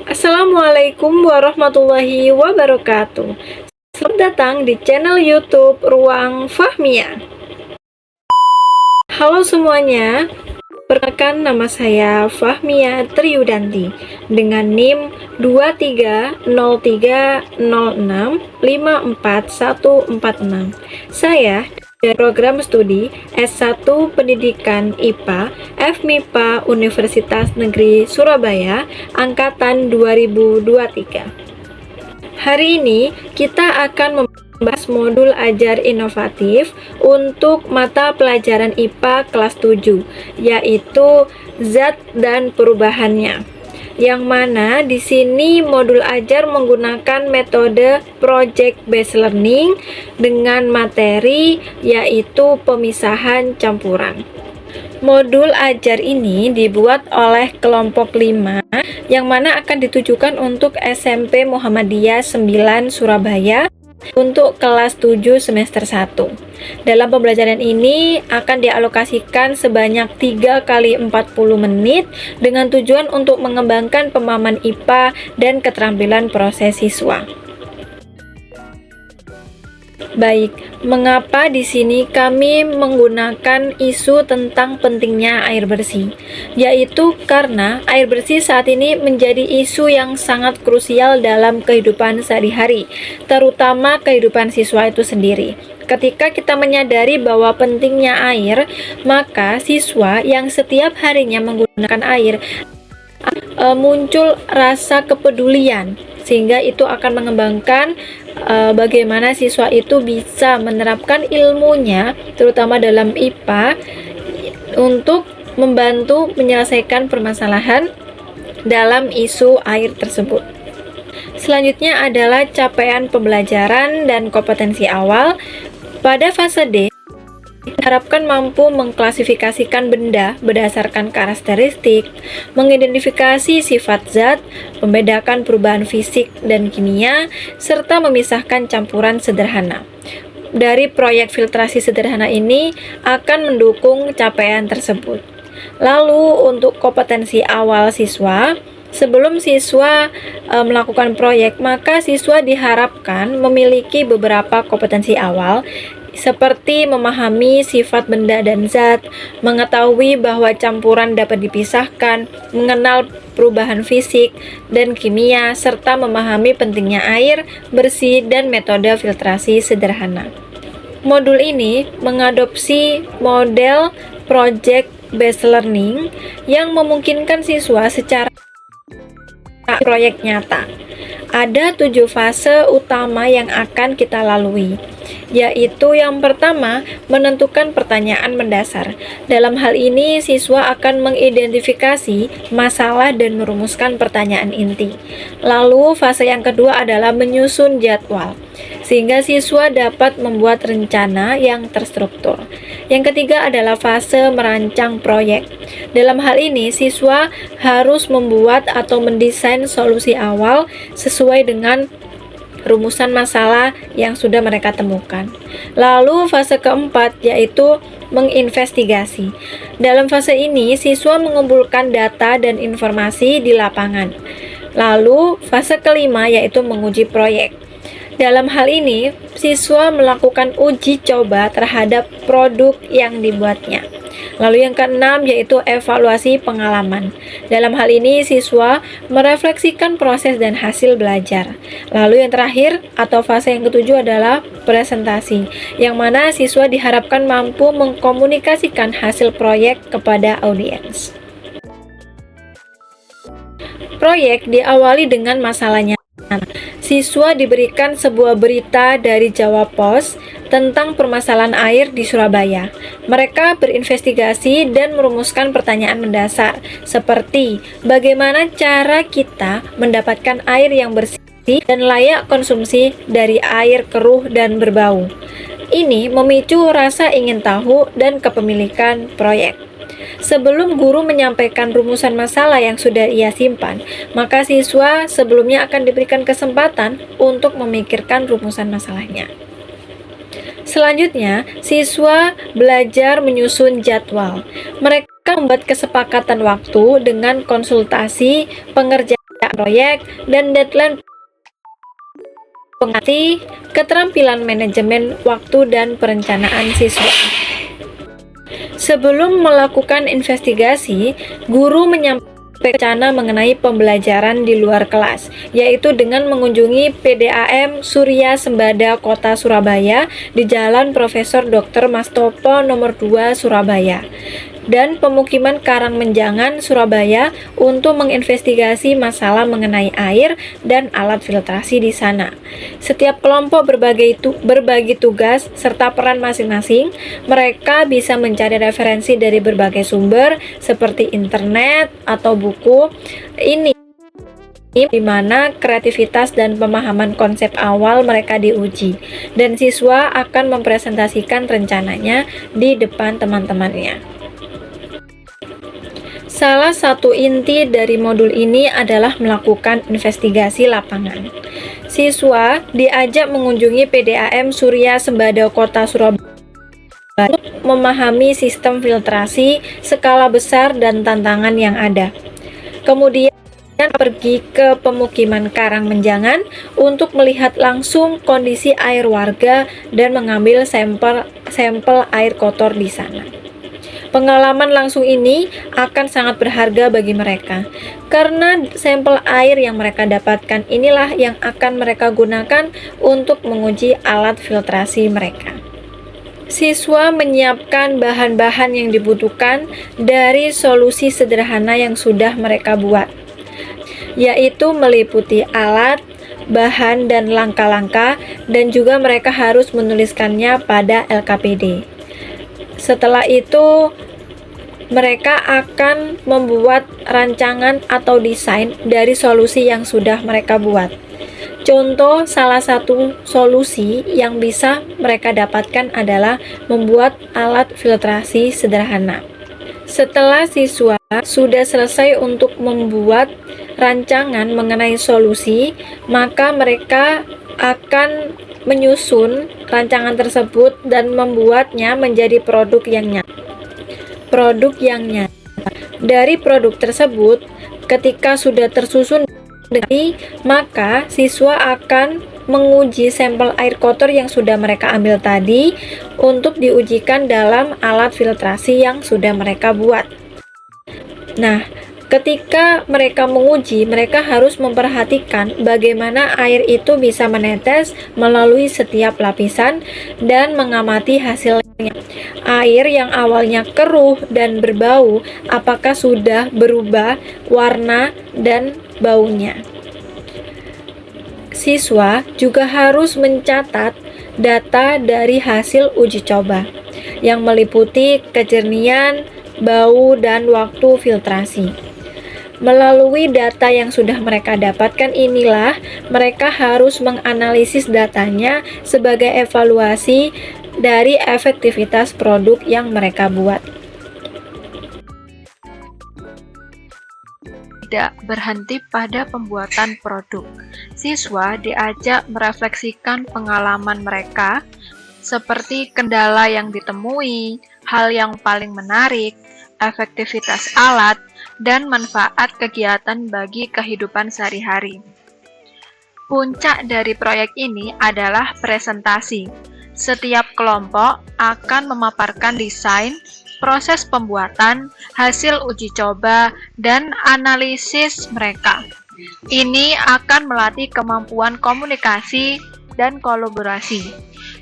Assalamualaikum warahmatullahi wabarakatuh. Selamat datang di channel YouTube Ruang Fahmia. Halo semuanya, perkenalkan nama saya Fahmia Triyudanti dengan NIM 230306544146. Saya dari program studi S1 Pendidikan IPA FMIPA Universitas Negeri Surabaya Angkatan 2023. Hari ini kita akan membahas modul ajar inovatif untuk mata pelajaran IPA kelas 7, yaitu zat dan perubahannya. Yang mana di sini modul ajar menggunakan metode project based learning dengan materi yaitu pemisahan campuran. Modul ajar ini dibuat oleh kelompok 5 yang mana akan ditujukan untuk SMP Muhammadiyah 9 Surabaya untuk kelas 7 semester 1. Dalam pembelajaran ini akan dialokasikan sebanyak 3 kali 40 menit dengan tujuan untuk mengembangkan pemahaman IPA dan keterampilan proses siswa. Baik, mengapa di sini kami menggunakan isu tentang pentingnya air bersih? Yaitu karena air bersih saat ini menjadi isu yang sangat krusial dalam kehidupan sehari-hari, terutama kehidupan siswa itu sendiri. Ketika kita menyadari bahwa pentingnya air, maka siswa yang setiap harinya menggunakan air muncul rasa kepedulian, sehingga itu akan mengembangkan bagaimana siswa itu bisa menerapkan ilmunya terutama dalam IPA untuk membantu menyelesaikan permasalahan dalam isu air tersebut. Selanjutnya adalah capaian pembelajaran dan kompetensi awal. Pada fase D, diharapkan mampu mengklasifikasikan benda berdasarkan karakteristik, mengidentifikasi sifat zat, membedakan perubahan fisik dan kimia, serta memisahkan campuran sederhana. Dari proyek filtrasi sederhana ini akan mendukung capaian tersebut. Lalu untuk kompetensi awal siswa, sebelum siswa melakukan proyek, maka siswa diharapkan memiliki beberapa kompetensi awal seperti memahami sifat benda dan zat, mengetahui bahwa campuran dapat dipisahkan, mengenal perubahan fisik dan kimia, serta memahami pentingnya air bersih dan metode filtrasi sederhana. Modul ini mengadopsi model project based learning yang memungkinkan siswa secara proyek nyata. Ada 7 fase utama yang akan kita lalui, yaitu yang pertama, menentukan pertanyaan mendasar. Dalam hal ini, siswa akan mengidentifikasi masalah dan merumuskan pertanyaan inti. Lalu, fase yang kedua adalah menyusun jadwal, sehingga siswa dapat membuat rencana yang terstruktur. Yang ketiga adalah fase merancang proyek. Dalam hal ini, siswa harus membuat atau mendesain solusi awal sesuai dengan rumusan masalah yang sudah mereka temukan. Lalu fase keempat yaitu menginvestigasi. Dalam fase ini, siswa mengumpulkan data dan informasi di lapangan. Lalu fase kelima yaitu menguji proyek. Dalam hal ini, siswa melakukan uji coba terhadap produk yang dibuatnya. Lalu yang keenam yaitu evaluasi pengalaman. Dalam hal ini, siswa merefleksikan proses dan hasil belajar. Lalu yang terakhir atau fase yang ketujuh adalah presentasi, yang mana siswa diharapkan mampu mengkomunikasikan hasil proyek kepada audiens. Proyek diawali dengan masalahnya. Siswa diberikan sebuah berita dari Jawa Pos tentang permasalahan air di Surabaya. Mereka berinvestigasi dan merumuskan pertanyaan mendasar, seperti bagaimana cara kita mendapatkan air yang bersih dan layak konsumsi dari air keruh dan berbau. Ini memicu rasa ingin tahu dan kepemilikan proyek. Sebelum guru menyampaikan rumusan masalah yang sudah ia simpan, maka siswa sebelumnya akan diberikan kesempatan untuk memikirkan rumusan masalahnya. Selanjutnya, siswa belajar menyusun jadwal. Mereka membuat kesepakatan waktu dengan konsultasi pengerjaan proyek, dan deadline pengerti, keterampilan manajemen waktu dan perencanaan siswa. Sebelum melakukan investigasi, guru menyampaikan rencana mengenai pembelajaran di luar kelas, yaitu dengan mengunjungi PDAM Surya Sembada Kota Surabaya di Jalan Profesor Dr. Mastopo nomor 2 Surabaya dan pemukiman Karangmenjangan Surabaya untuk menginvestigasi masalah mengenai air dan alat filtrasi di sana. Setiap kelompok berbagi tugas serta peran masing-masing. Mereka bisa mencari referensi dari berbagai sumber seperti internet atau buku. Ini di mana kreativitas dan pemahaman konsep awal mereka diuji, dan siswa akan mempresentasikan rencananya di depan teman-temannya. Salah satu inti dari modul ini adalah melakukan investigasi lapangan. Siswa diajak mengunjungi PDAM Surya Sembada Kota Surabaya untuk memahami sistem filtrasi, skala besar, dan tantangan yang ada. Kemudian pergi ke pemukiman Karangmenjangan untuk melihat langsung kondisi air warga dan mengambil sampel air kotor di sana. Pengalaman langsung ini akan sangat berharga bagi mereka, karena sampel air yang mereka dapatkan inilah yang akan mereka gunakan untuk menguji alat filtrasi mereka. Siswa menyiapkan bahan-bahan yang dibutuhkan dari solusi sederhana yang sudah mereka buat, yaitu meliputi alat, bahan, dan langkah-langkah, dan juga mereka harus menuliskannya pada LKPD. Setelah itu, mereka akan membuat rancangan atau desain dari solusi yang sudah mereka buat. Contoh salah satu solusi yang bisa mereka dapatkan adalah membuat alat filtrasi sederhana. Setelah siswa sudah selesai untuk membuat rancangan mengenai solusi, maka mereka akan menyusun rancangan tersebut dan membuatnya menjadi produk yang nyata. Dari produk tersebut, ketika sudah tersusun, maka siswa akan menguji sampel air kotor yang sudah mereka ambil tadi untuk diujikan dalam alat filtrasi yang sudah mereka buat. Nah, ketika mereka menguji, mereka harus memperhatikan bagaimana air itu bisa menetes melalui setiap lapisan dan mengamati hasilnya. Air yang awalnya keruh dan berbau, apakah sudah berubah warna dan baunya. Siswa juga harus mencatat data dari hasil uji coba yang meliputi kejernihan, bau, dan waktu filtrasi. Melalui data yang sudah mereka dapatkan inilah, mereka harus menganalisis datanya sebagai evaluasi dari efektivitas produk yang mereka buat. Tidak berhenti pada pembuatan produk. Siswa diajak merefleksikan pengalaman mereka, seperti kendala yang ditemui, hal yang paling menarik, efektivitas alat, dan manfaat kegiatan bagi kehidupan sehari-hari. Puncak dari proyek ini adalah presentasi. Setiap kelompok akan memaparkan desain, proses pembuatan, hasil uji coba, dan analisis mereka. Ini akan melatih kemampuan komunikasi dan kolaborasi.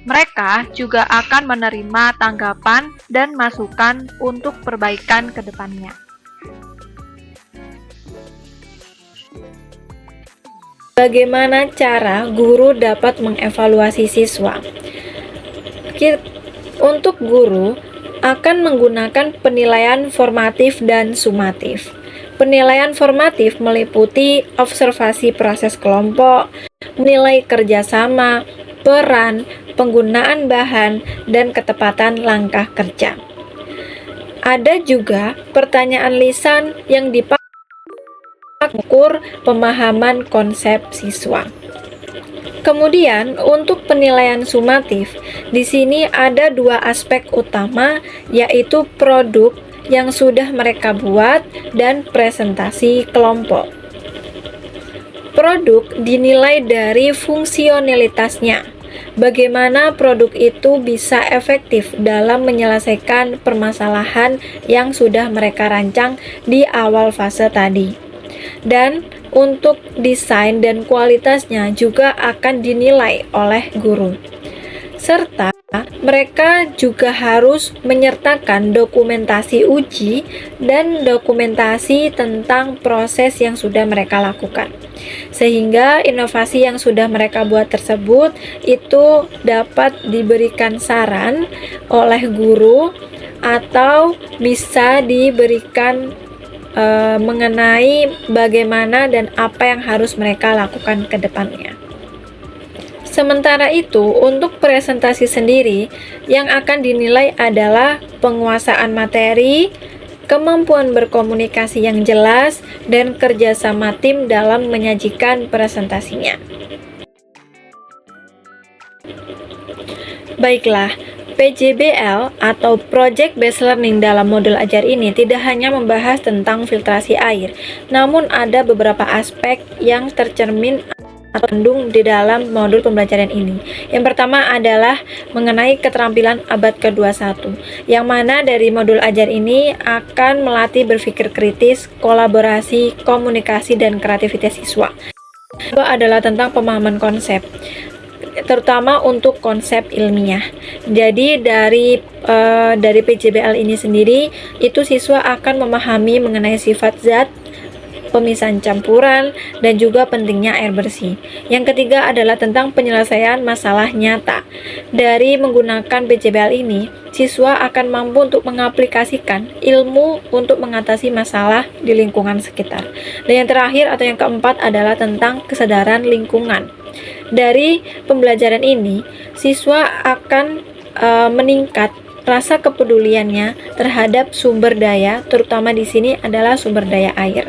Mereka juga akan menerima tanggapan dan masukan untuk perbaikan ke depannya. Bagaimana cara guru dapat mengevaluasi siswa? Untuk guru akan menggunakan penilaian formatif dan sumatif. Penilaian formatif meliputi observasi proses kelompok, menilai kerjasama, peran, penggunaan bahan, dan ketepatan langkah kerja. Ada juga pertanyaan lisan yang dipakai mengukur pemahaman konsep siswa. Kemudian, untuk penilaian sumatif, di sini ada dua aspek utama, yaitu produk yang sudah mereka buat dan presentasi kelompok. Produk dinilai dari fungsionalitasnya. Bagaimana produk itu bisa efektif dalam menyelesaikan permasalahan yang sudah mereka rancang di awal fase tadi. Dan untuk desain dan kualitasnya juga akan dinilai oleh guru. Serta mereka juga harus menyertakan dokumentasi uji dan dokumentasi tentang proses yang sudah mereka lakukan. Sehingga inovasi yang sudah mereka buat tersebut itu dapat diberikan saran oleh guru atau bisa diberikan mengenai bagaimana dan apa yang harus mereka lakukan ke depannya. Sementara itu, untuk presentasi sendiri, yang akan dinilai adalah penguasaan materi, kemampuan berkomunikasi yang jelas, dan kerjasama tim dalam menyajikan presentasinya. Baiklah, PJBL atau Project Based Learning dalam modul ajar ini tidak hanya membahas tentang filtrasi air, namun ada beberapa aspek yang tercermin atau terkandung di dalam modul pembelajaran ini. Yang pertama adalah mengenai keterampilan abad ke-21, yang mana dari modul ajar ini akan melatih berpikir kritis, kolaborasi, komunikasi, dan kreativitas siswa. Kedua adalah tentang pemahaman konsep, terutama untuk konsep ilmiah. Jadi dari PJBL ini sendiri, itu siswa akan memahami mengenai sifat zat, pemisahan campuran, dan juga pentingnya air bersih. Yang ketiga adalah tentang penyelesaian masalah nyata. Dari menggunakan PJBL ini, siswa akan mampu untuk mengaplikasikan ilmu untuk mengatasi masalah di lingkungan sekitar. Dan yang terakhir atau yang keempat adalah tentang kesadaran lingkungan. Dari pembelajaran ini, siswa akan meningkat rasa kepeduliannya terhadap sumber daya, terutama di sini adalah sumber daya air.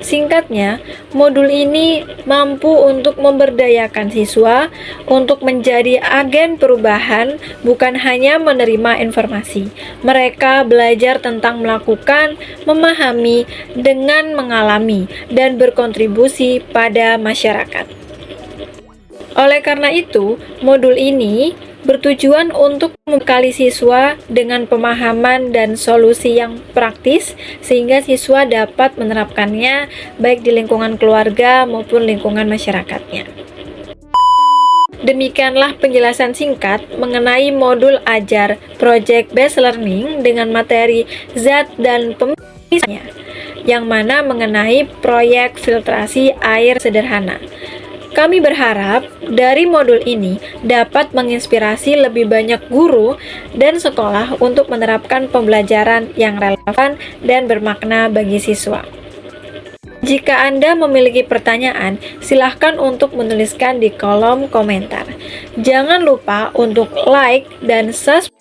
Singkatnya, modul ini mampu untuk memberdayakan siswa untuk menjadi agen perubahan, bukan hanya menerima informasi. Mereka belajar tentang melakukan, memahami, dengan mengalami, dan berkontribusi pada masyarakat. Oleh karena itu, modul ini bertujuan untuk membekali siswa dengan pemahaman dan solusi yang praktis sehingga siswa dapat menerapkannya baik di lingkungan keluarga maupun lingkungan masyarakatnya. Demikianlah penjelasan singkat mengenai modul ajar Project Based Learning dengan materi zat dan pemisahnya, yang mana mengenai proyek filtrasi air sederhana. Kami berharap dari modul ini dapat menginspirasi lebih banyak guru dan sekolah untuk menerapkan pembelajaran yang relevan dan bermakna bagi siswa. Jika Anda memiliki pertanyaan, silahkan untuk menuliskan di kolom komentar. Jangan lupa untuk like dan subscribe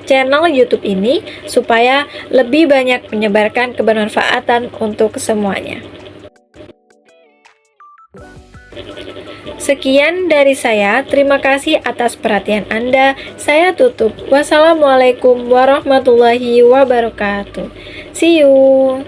channel YouTube ini supaya lebih banyak menyebarkan kebermanfaatan untuk semuanya. Sekian dari saya, terima kasih atas perhatian Anda. Saya tutup. Wassalamualaikum warahmatullahi wabarakatuh. See you.